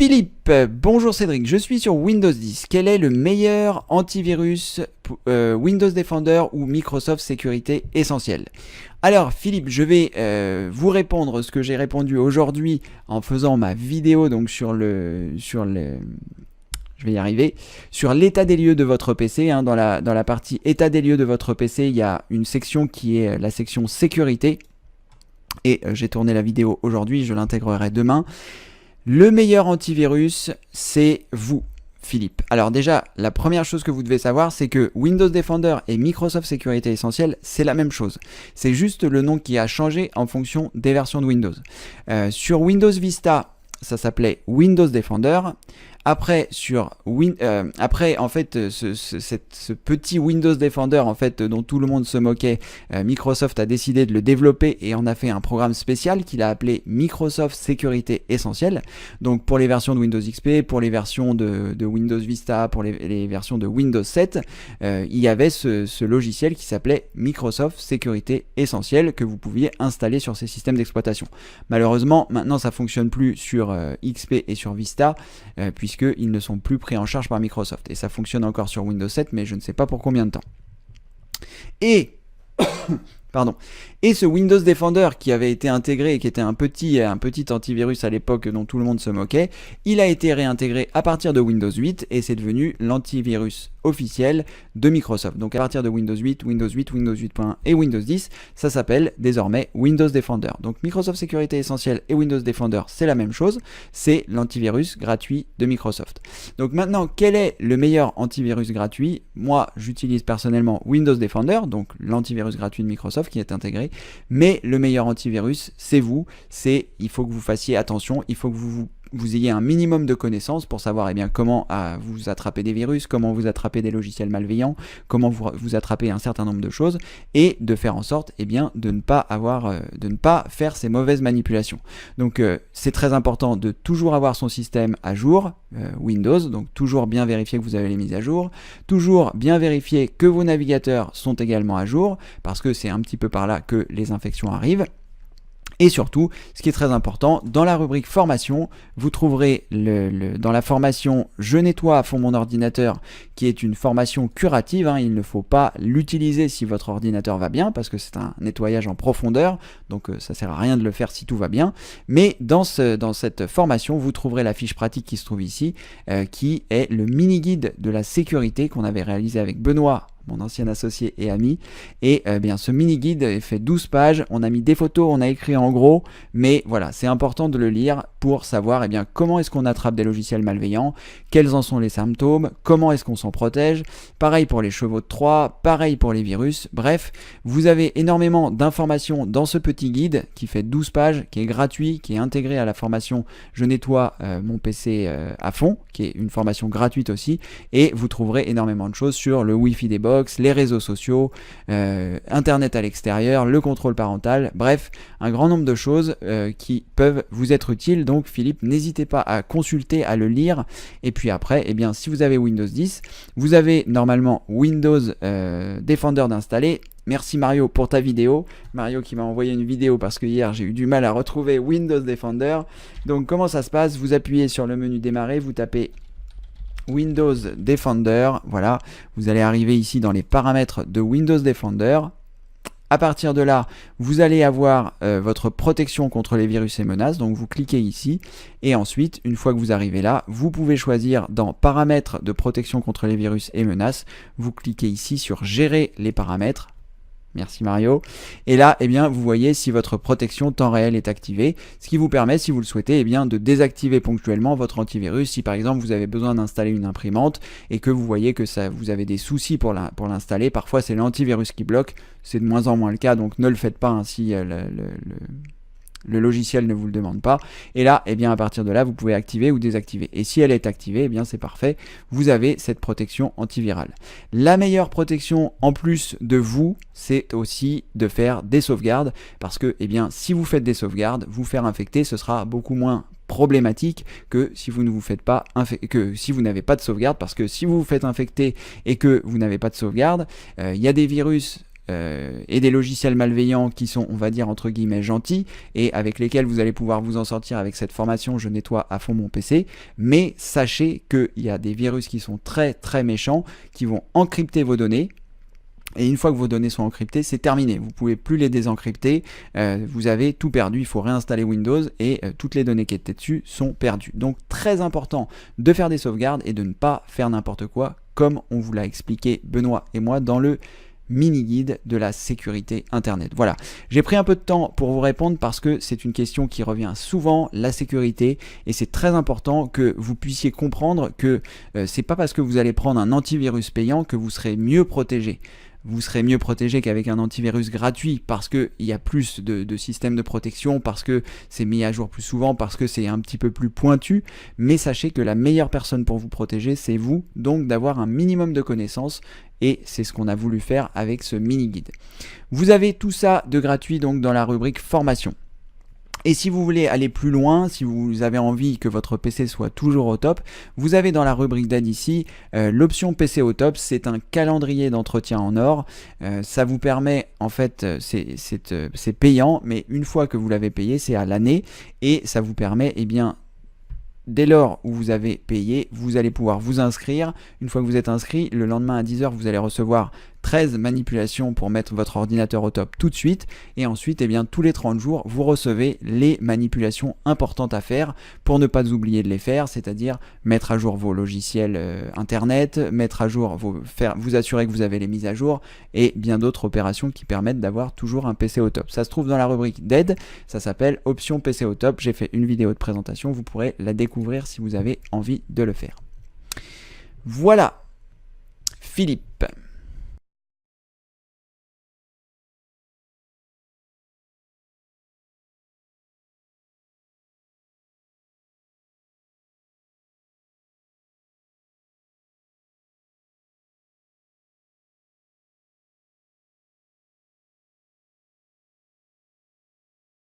Philippe, bonjour Cédric, je suis sur Windows 10. Quel est le meilleur antivirus Windows Defender ou Microsoft Sécurité Essentielle? Alors Philippe, je vais vous répondre ce que j'ai répondu aujourd'hui en faisant ma vidéo donc je vais y arriver, sur l'état des lieux de votre PC. Dans la partie état des lieux de votre PC, il y a une section qui est la section sécurité. Et j'ai tourné la vidéo aujourd'hui, je l'intégrerai demain. Le meilleur antivirus, c'est vous, Philippe. Alors déjà, la première chose que vous devez savoir, c'est que Windows Defender et Microsoft Sécurité Essentielle, c'est la même chose. C'est juste le nom qui a changé en fonction des versions de Windows. Sur Windows Vista, ça s'appelait Windows Defender. Après, en fait, ce petit Windows Defender, en fait, dont tout le monde se moquait, Microsoft a décidé de le développer et en a fait un programme spécial qu'il a appelé Microsoft Sécurité Essentielle. Donc, pour les versions de Windows XP, pour les versions de Windows Vista, pour les versions de Windows 7, il y avait ce logiciel qui s'appelait Microsoft Sécurité Essentielle que vous pouviez installer sur ces systèmes d'exploitation. Malheureusement, maintenant, ça fonctionne plus sur XP et sur Vista, puisqu'ils ne sont plus pris en charge par Microsoft. Et ça fonctionne encore sur Windows 7, mais je ne sais pas pour combien de temps. Et ce Windows Defender qui avait été intégré et qui était un petit antivirus à l'époque dont tout le monde se moquait, il a été réintégré à partir de Windows 8 et c'est devenu l'antivirus officiel de Microsoft. Donc à partir de Windows 8, Windows 8, Windows 8.1 et Windows 10, ça s'appelle désormais Windows Defender. Donc Microsoft Sécurité Essentielle et Windows Defender, c'est la même chose, c'est l'antivirus gratuit de Microsoft. Donc maintenant, quel est le meilleur antivirus gratuit? Moi, j'utilise personnellement Windows Defender, donc l'antivirus gratuit de Microsoft qui est intégré, mais le meilleur antivirus, c'est vous. Il faut que vous fassiez attention, il faut que vous ayez un minimum de connaissances pour savoir comment vous attraper des virus, comment vous attraper des logiciels malveillants, comment vous attraper un certain nombre de choses, et de faire en sorte de ne pas faire ces mauvaises manipulations. Donc c'est très important de toujours avoir son système à jour, Windows, donc toujours bien vérifier que vous avez les mises à jour, toujours bien vérifier que vos navigateurs sont également à jour, parce que c'est un petit peu par là que les infections arrivent. Et surtout, ce qui est très important, dans la rubrique formation, vous trouverez dans la formation « Je nettoie à fond mon ordinateur » qui est une formation curative. Il ne faut pas l'utiliser si votre ordinateur va bien parce que c'est un nettoyage en profondeur, donc ça ne sert à rien de le faire si tout va bien. Mais dans cette formation, vous trouverez la fiche pratique qui se trouve ici, qui est le mini-guide de la sécurité qu'on avait réalisé avec Benoît, mon ancien associé et ami, et ce mini-guide fait 12 pages, on a mis des photos, on a écrit en gros, mais voilà, c'est important de le lire pour savoir comment est-ce qu'on attrape des logiciels malveillants, quels en sont les symptômes, comment est-ce qu'on s'en protège, pareil pour les chevaux de Troie, pareil pour les virus, bref, vous avez énormément d'informations dans ce petit guide qui fait 12 pages, qui est gratuit, qui est intégré à la formation Je nettoie mon PC à fond, qui est une formation gratuite aussi, et vous trouverez énormément de choses sur le Wi-Fi des box, les réseaux sociaux, Internet à l'extérieur, le contrôle parental, bref, un grand nombre de choses qui peuvent vous être utiles. Donc Philippe, n'hésitez pas à consulter, à le lire, et puis après, si vous avez Windows 10, vous avez normalement Windows Defender d'installer. Merci Mario pour ta vidéo. Mario qui m'a envoyé une vidéo parce que hier j'ai eu du mal à retrouver Windows Defender. Donc comment ça se passe? Vous appuyez sur le menu démarrer, vous tapez Windows Defender, voilà, vous allez arriver ici dans les paramètres de Windows Defender. À partir de là, vous allez avoir votre protection contre les virus et menaces, donc vous cliquez ici, et ensuite, une fois que vous arrivez là, vous pouvez choisir dans paramètres de protection contre les virus et menaces, vous cliquez ici sur gérer les paramètres. Merci Mario. Et là, vous voyez si votre protection temps réel est activée, ce qui vous permet, si vous le souhaitez, de désactiver ponctuellement votre antivirus. Si par exemple vous avez besoin d'installer une imprimante et que vous voyez que vous avez des soucis pour l'installer, parfois c'est l'antivirus qui bloque, c'est de moins en moins le cas, donc ne le faites pas ainsi. Le logiciel ne vous le demande pas. Et là, à partir de là, vous pouvez activer ou désactiver. Et si elle est activée, c'est parfait. Vous avez cette protection antivirale. La meilleure protection, en plus de vous, c'est aussi de faire des sauvegardes. Parce que, si vous faites des sauvegardes, vous faire infecter, ce sera beaucoup moins problématique que si vous n'avez pas de sauvegarde, parce que si vous vous faites infecter et que vous n'avez pas de sauvegarde, il y a des virus et des logiciels malveillants qui sont, on va dire, entre guillemets, gentils et avec lesquels vous allez pouvoir vous en sortir avec cette formation Je nettoie à fond mon PC. Mais sachez qu'il y a des virus qui sont très très méchants, qui vont encrypter vos données. Et une fois que vos données sont encryptées, c'est terminé. Vous ne pouvez plus les désencrypter. Vous avez tout perdu. Il faut réinstaller Windows et toutes les données qui étaient dessus sont perdues. Donc très important de faire des sauvegardes et de ne pas faire n'importe quoi, comme on vous l'a expliqué Benoît et moi dans le mini-guide de la sécurité Internet. Voilà, j'ai pris un peu de temps pour vous répondre parce que c'est une question qui revient souvent, la sécurité, et c'est très important que vous puissiez comprendre que c'est pas parce que vous allez prendre un antivirus payant que vous serez mieux protégé. Vous serez mieux protégé qu'avec un antivirus gratuit parce qu'il y a plus de systèmes de protection, parce que c'est mis à jour plus souvent, parce que c'est un petit peu plus pointu. Mais sachez que la meilleure personne pour vous protéger, c'est vous, donc d'avoir un minimum de connaissances. Et c'est ce qu'on a voulu faire avec ce mini-guide. Vous avez tout ça de gratuit donc dans la rubrique formation. Et si vous voulez aller plus loin, si vous avez envie que votre PC soit toujours au top, vous avez dans la rubrique d'aide ici l'option PC au top. C'est un calendrier d'entretien en or. Ça vous permet, en fait, c'est payant, mais une fois que vous l'avez payé, c'est à l'année. Et ça vous permet, eh bien, dès lors où vous avez payé, vous allez pouvoir vous inscrire. Une fois que vous êtes inscrit, le lendemain à 10h, vous allez recevoir 13 manipulations pour mettre votre ordinateur au top tout de suite. Et ensuite, eh bien, tous les 30 jours, vous recevez les manipulations importantes à faire pour ne pas oublier de les faire, c'est-à-dire mettre à jour vos logiciels Internet, mettre à jour vous assurer que vous avez les mises à jour et bien d'autres opérations qui permettent d'avoir toujours un PC au top. Ça se trouve dans la rubrique d'aide, ça s'appelle Option PC au top. J'ai fait une vidéo de présentation, vous pourrez la découvrir si vous avez envie de le faire. Voilà, Philippe.